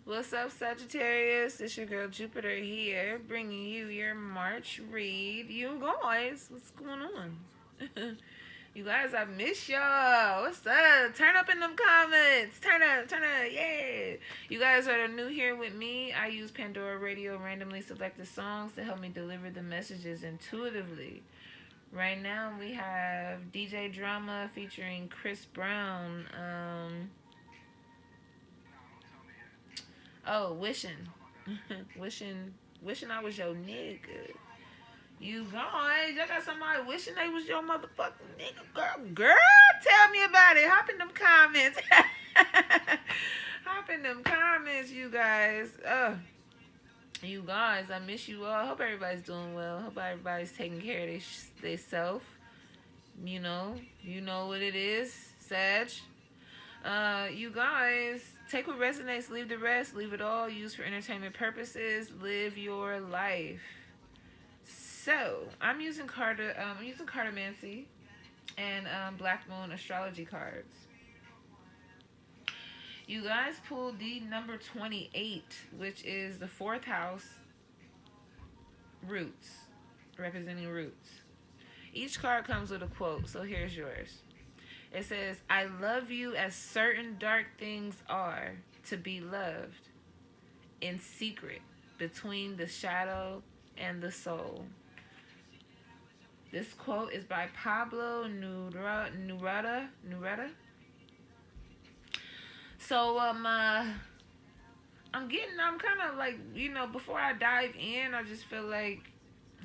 What's up, Sagittarius? It's your girl Jupiter here, bringing you your March read. You guys, what's going on? You guys, I miss y'all. What's up? Turn up in them comments. Turn up, yeah. You guys are new here with me. I use Pandora Radio randomly selected songs to help me deliver the messages intuitively. Right now, we have DJ Drama featuring Chris Brown. Oh, wishing, wishing I was your nigga. You guys, I got somebody wishing they was your motherfucking nigga, girl. Tell me about it. Hop in them comments. Hop in them comments, you guys. You guys, I miss you all. Hope everybody's doing well. Hope everybody's taking care of their self. You know what it is, Sag. You guys, take what resonates, leave the rest, leave it all, use for entertainment purposes, live your life. So, I'm using Cartomancy and Black Moon astrology cards. You guys pulled the number 28, which is the fourth house, roots, representing roots. Each card comes with a quote, so here's yours. It says, I love you as certain dark things are to be loved in secret between the shadow and the soul. This quote is by Pablo Neruda. So, I'm kind of like, before I dive in, I just feel like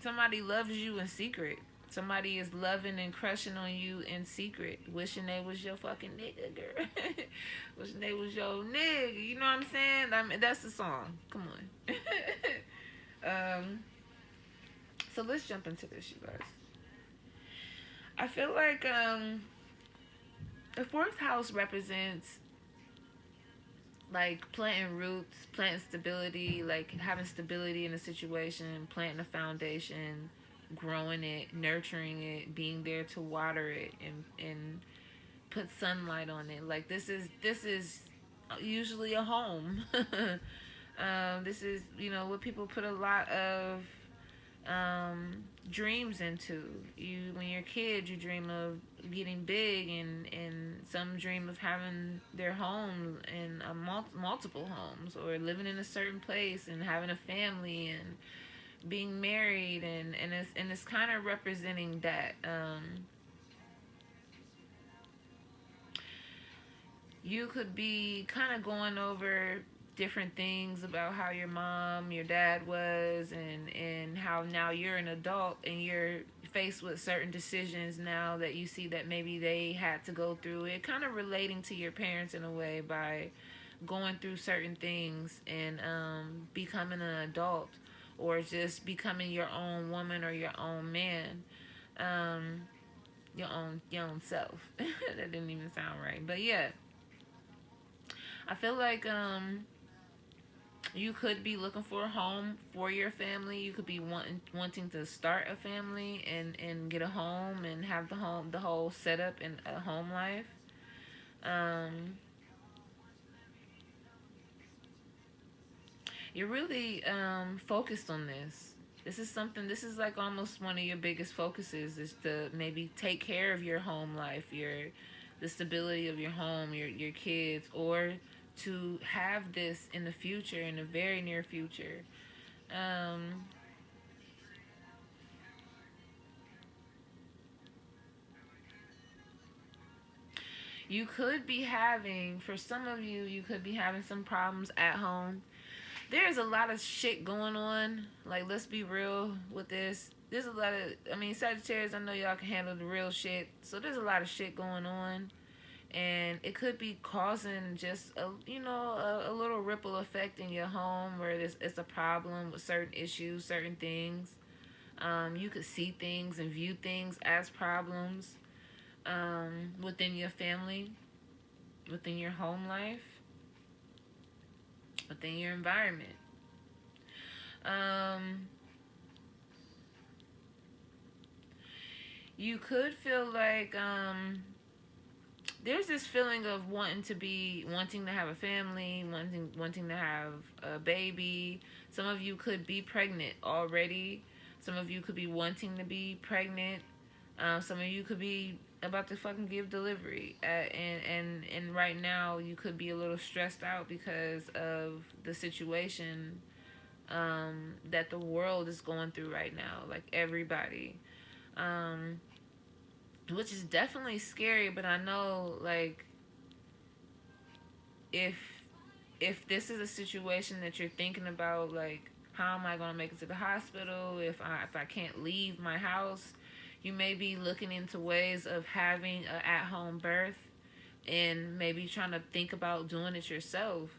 somebody loves you in secret. Somebody is loving and crushing on you in secret, wishing they was your fucking nigga, girl. Wishing they was your nigga. You know what I'm saying? I mean, that's the song. Come on. So let's jump into this, you guys. I feel like the fourth house represents like planting roots, planting stability, like having stability in a situation, planting a foundation, growing it, nurturing it, being there to water it and put sunlight on it. Like this is usually a home. This is what people put a lot of dreams into. When you're a kid, you dream of getting big, and some dream of having their home in multiple homes, or living in a certain place and having a family and being married, and it's kind of representing that. You could be kind of going over different things about how your mom, your dad was, and how now you're an adult and you're faced with certain decisions now that you see that maybe they had to go through it, kind of relating to your parents in a way by going through certain things and becoming an adult, or just becoming your own woman or your own man, your own self. That didn't even sound right, but yeah, I feel like you could be looking for a home for your family. You could be wanting to start a family and get a home and have the whole setup in a home life. You're really focused on this. This is like almost one of your biggest focuses, is to maybe take care of your home life, the stability of your home, your kids, or to have this in the future, in the very near future. Um, you could be having, for some of you, you could be having some problems at home. There's a lot of shit going on. Like, let's be real with this. There's a lot of, Sagittarius, I know y'all can handle the real shit. So there's a lot of shit going on. And it could be causing just a little ripple effect in your home, where it's a problem with certain issues, certain things. You could see things and view things as problems within your family, within your home life, within your environment. You could feel like there's this feeling of wanting to have a family, wanting to have a baby. Some of you could be pregnant already. Some of you could be wanting to be pregnant. Some of you could be about to fucking give delivery, and right now you could be a little stressed out because of the situation that the world is going through right now. Like everybody. Um, which is definitely scary, but I know, like, if this is a situation that you're thinking about, like, how am I going to make it to the hospital if I can't leave my house, you may be looking into ways of having an at-home birth and maybe trying to think about doing it yourself.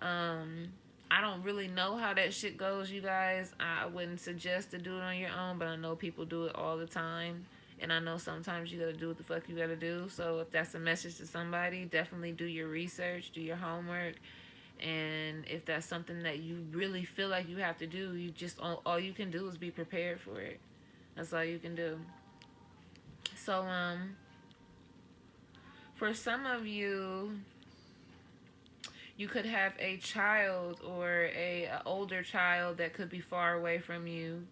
um I don't really know how that shit goes, you guys. I wouldn't suggest to do it on your own, but I know people do it all the time. And I know sometimes you gotta do what the fuck you gotta do. So if that's a message to somebody, definitely do your research, do your homework. And if that's something that you really feel like you have to do, you just, all you can do is be prepared for it. That's all you can do. So, for some of you, you could have a child or a older child that could be far away from you.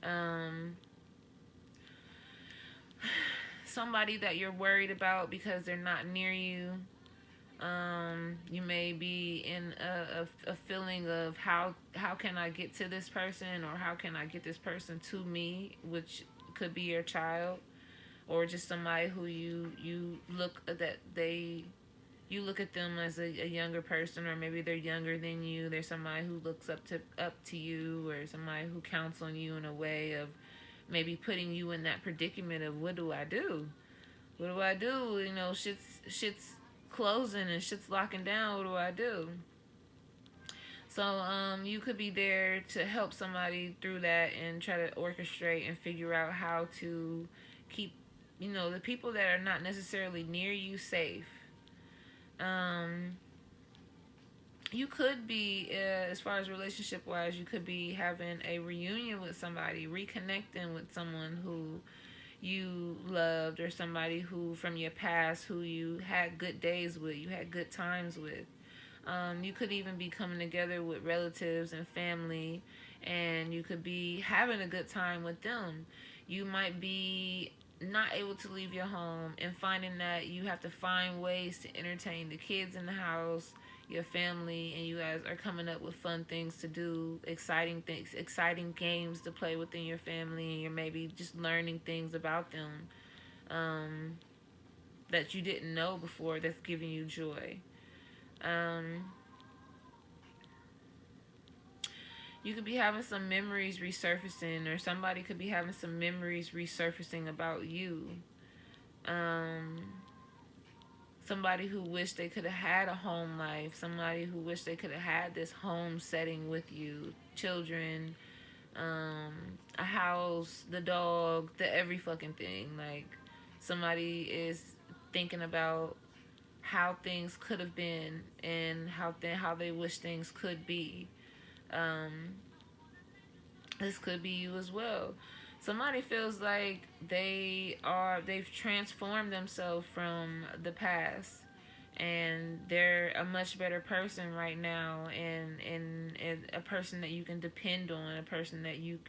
Um, Somebody that you're worried about because they're not near you. You may be in a feeling of how can I get to this person, or how can I get this person to me, which could be your child, or just somebody who you look that they you look at them as a younger person, or maybe they're younger than you. There's somebody who looks up to you, or somebody who counts on you in a way of maybe putting you in that predicament of, what do I do? What do I do? You know, shit's closing and shit's locking down. What do I do? So you could be there to help somebody through that and try to orchestrate and figure out how to keep, the people that are not necessarily near you safe. Um, you could be, as far as relationship wise, you could be having a reunion with somebody, reconnecting with someone who you loved, or somebody who from your past who you had good days with, you had good times with. You could even be coming together with relatives and family, and you could be having a good time with them. You might be not able to leave your home and finding that you have to find ways to entertain the kids in the house, your family, and you guys are coming up with fun things to do, exciting games to play within your family, and you're maybe just learning things about them um, that you didn't know before, that's giving you joy. Um, you could be having some memories resurfacing, or somebody could be having some memories resurfacing about you. Um, Somebody who wished they could have had a home life, somebody who wished they could have had this home setting with you, children, a house, the dog, the every fucking thing. Like, somebody is thinking about how things could have been, and how they wish things could be. Um, this could be you as well. Somebody feels like they've transformed themselves from the past, and they're a much better person right now, and a person that you can depend on, a person that you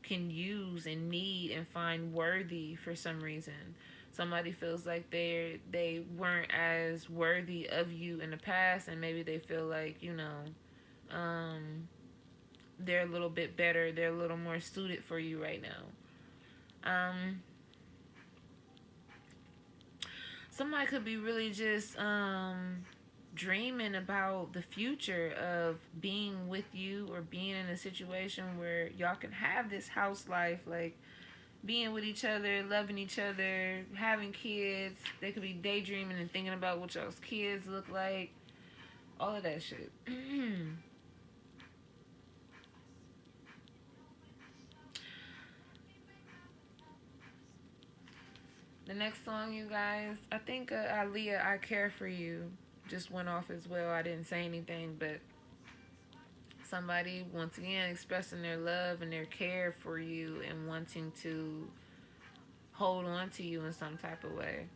can use and need and find worthy for some reason. Somebody feels like they weren't as worthy of you in the past, and maybe they feel like, um, they're a little bit better. They're a little more suited for you right now. Somebody could be really just dreaming about the future of being with you, or being in a situation where y'all can have this house life, like being with each other, loving each other, having kids. They could be daydreaming and thinking about what y'all's kids look like. All of that shit. The next song, you guys, I think Aaliyah, I Care For You, just went off as well. I didn't say anything, but somebody, once again, expressing their love and their care for you, and wanting to hold on to you in some type of way.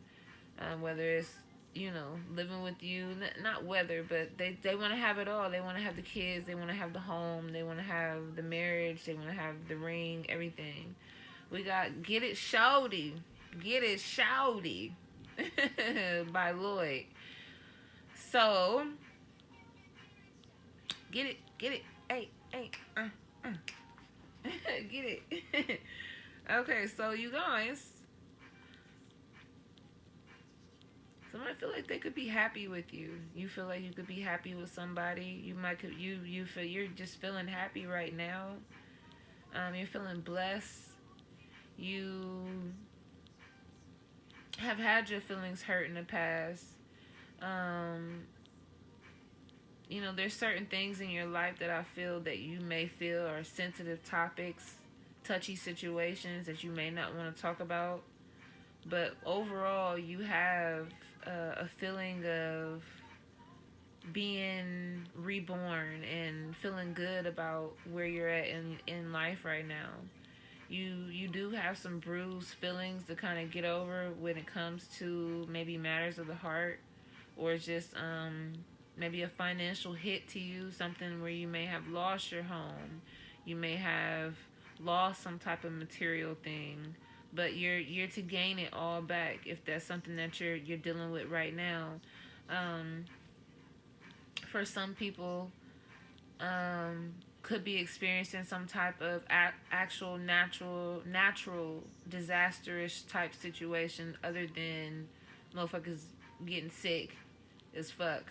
whether it's, living with you, not whether, but they want to have it all. They want to have the kids, they want to have the home, they want to have the marriage, they want to have the ring, everything. We got Get It Shawty. Get It Shawty by Lloyd. So, get it, hey, hey, get it. Okay, so you guys, somebody feel like they could be happy with you. You feel like you could be happy with somebody. You feel you're just feeling happy right now. You're feeling blessed. You have had your feelings hurt in the past. Um, there's certain things in your life that I feel that you may feel are sensitive topics, touchy situations that you may not want to talk about. But overall, you have a feeling of being reborn and feeling good about where you're at in life right now. You do have some bruised feelings to kind of get over when it comes to maybe matters of the heart, or just maybe a financial hit to you, something where you may have lost your home, you may have lost some type of material thing, but you're to gain it all back if that's something that you're dealing with right now. Um, for some people, could be experiencing some type of actual natural disastrous type situation other than motherfuckers getting sick as fuck,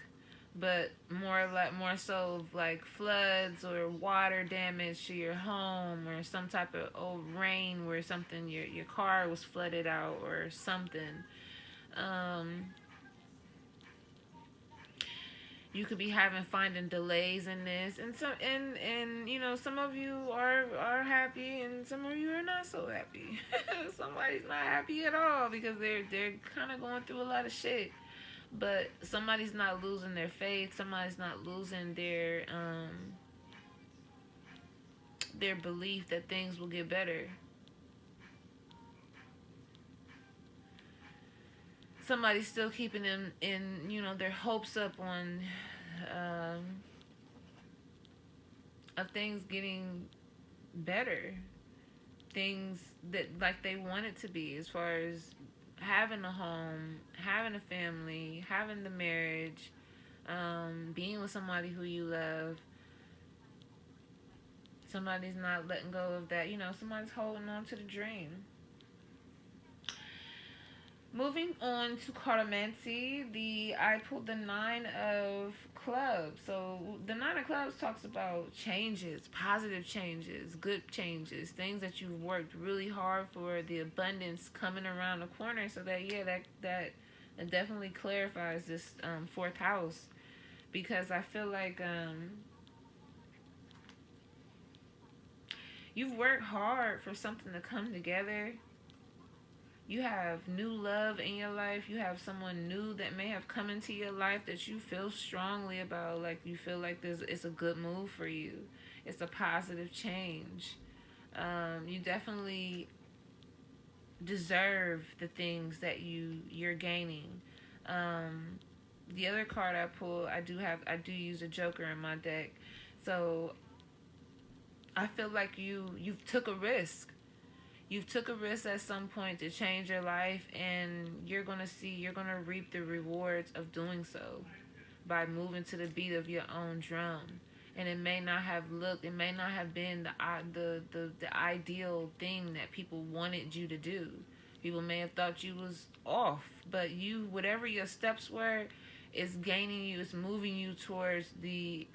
but more so like floods or water damage to your home, or some type of old rain where something your car was flooded out or something. um you could be finding delays in this, and some of you are happy and some of you are not so happy. Somebody's not happy at all because they're kind of going through a lot of shit, but somebody's not losing their faith, somebody's not losing their belief that things will get better. Somebody's still keeping them in, their hopes up on um, of things getting better, things that like they want it to be, as far as having a home, having a family, having the marriage, being with somebody who you love. Somebody's not letting go of that. Somebody's holding on to the dream. Moving on to cartomancy, I pulled the Nine of Clubs. So the Nine of Clubs talks about changes, positive changes, good changes, things that you've worked really hard for, the abundance coming around the corner. So that definitely clarifies this fourth house, because I feel like you've worked hard for something to come together. You have new love in your life. You have someone new that may have come into your life that you feel strongly about. Like, you feel like it's a good move for you. It's a positive change. You definitely deserve the things that you're gaining. The other card I pulled, I do use a Joker in my deck. So I feel like you've took a risk. You've took a risk at some point to change your life, and you're going to reap the rewards of doing so by moving to the beat of your own drum. And it may not have been the ideal thing that people wanted you to do. People may have thought you was off, but whatever your steps were, is gaining you, it's moving you towards the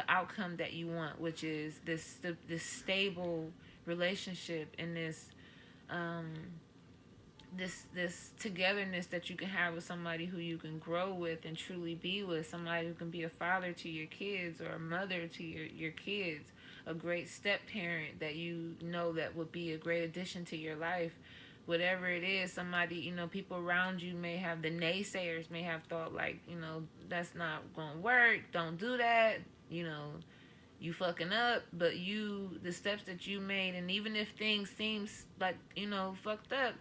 outcome that you want, which is this stable relationship, and this togetherness that you can have with somebody who you can grow with and truly be with, somebody who can be a father to your kids or a mother to your kids, a great step parent that that would be a great addition to your life. Whatever it is, somebody, people around you may have, the naysayers may have thought like, that's not gonna work, don't do that, you fucking up, but the steps that you made, and even if things seems like, fucked up,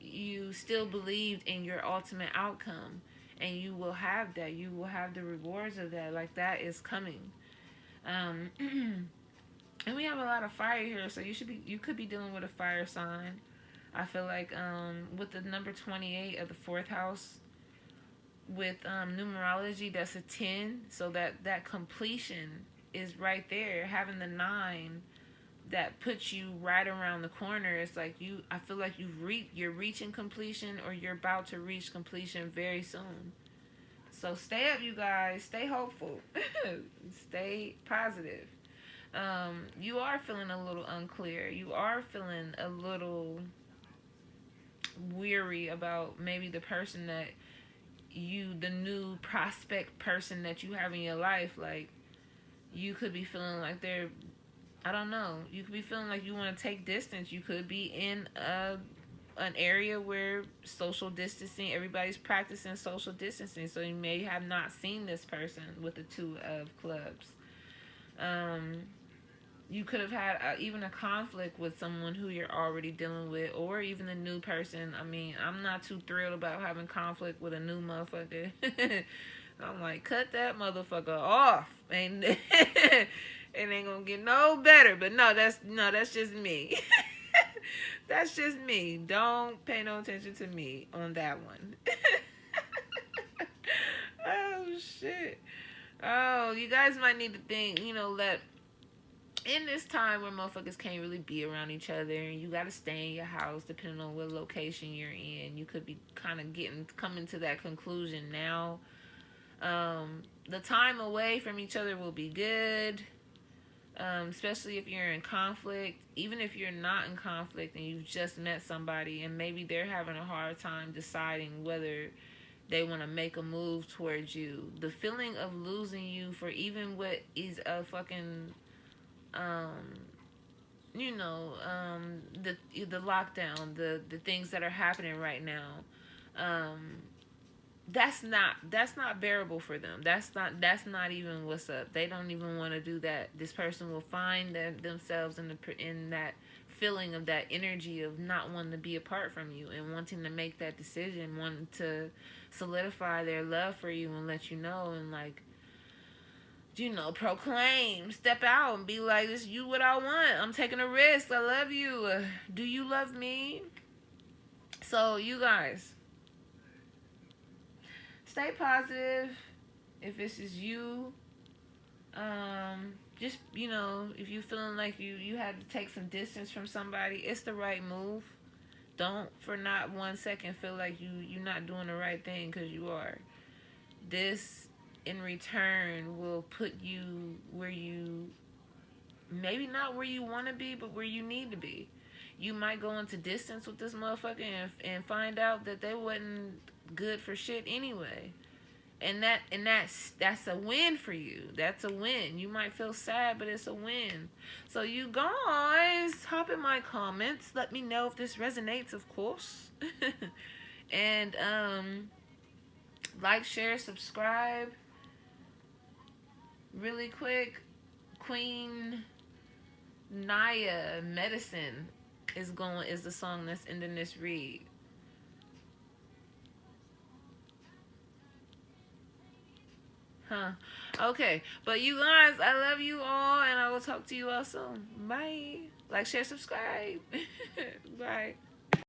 you still believed in your ultimate outcome, and you will have that. You will have the rewards of that. Like, that is coming. Um, and we have a lot of fire here, so you could be dealing with a fire sign. I feel like with the number 28 of the fourth house, with numerology, that's a 10, so that completion is right there. Having the 9, that puts you right around the corner. It's like I feel like you're reaching completion, or you're about to reach completion very soon. So stay up, you guys. Stay hopeful. Stay positive. You are feeling a little unclear. You are feeling a little weary about maybe the person that the new prospect person that you have in your life. Like, you could be feeling like I don't know. You could be feeling like you want to take distance. You could be in an area where social distancing, everybody's practicing social distancing. So you may have not seen this person with the 2 of clubs. You could have had even a conflict with someone who you're already dealing with, or even a new person. I mean, I'm not too thrilled about having conflict with a new motherfucker. I'm like, cut that motherfucker off. And it ain't gonna get no better. But that's just me. That's just me. Don't pay no attention to me on that one. Oh, shit. Oh, you guys might need to think, let in this time where motherfuckers can't really be around each other, and you gotta stay in your house depending on what location you're in, you could be kind of coming to that conclusion now. The time away from each other will be good, especially if you're in conflict. Even if you're not in conflict and you've just met somebody and maybe they're having a hard time deciding whether they want to make a move towards you, the feeling of losing you for even what is a fucking the lockdown, the things that are happening right now, that's not bearable for them. That's not even what's up. They don't even want to do that. This person will find themselves in that feeling of that energy of not wanting to be apart from you and wanting to make that decision, wanting to solidify their love for you and let you know, and like, proclaim, step out and be like, this you what I want. I'm taking a risk. I love you. Do you love me? So you guys, stay positive. If this is you, just, if you feeling like you had to take some distance from somebody, it's the right move. Don't for not 1 second feel like you're not doing the right thing, because you are. This in return will put you where you, maybe not where you want to be, but where you need to be. You might go into distance with this motherfucker and find out that they wasn't good for shit anyway. And that's a win for you. That's a win. You might feel sad, but it's a win. So you guys, hop in my comments. Let me know if this resonates, of course. And like, share, subscribe. Really quick, Queen Naya Medicine is the song that's ending this read. Huh. Okay. But you guys, I love you all, and I will talk to you all soon. Bye. Like, share, subscribe. Bye.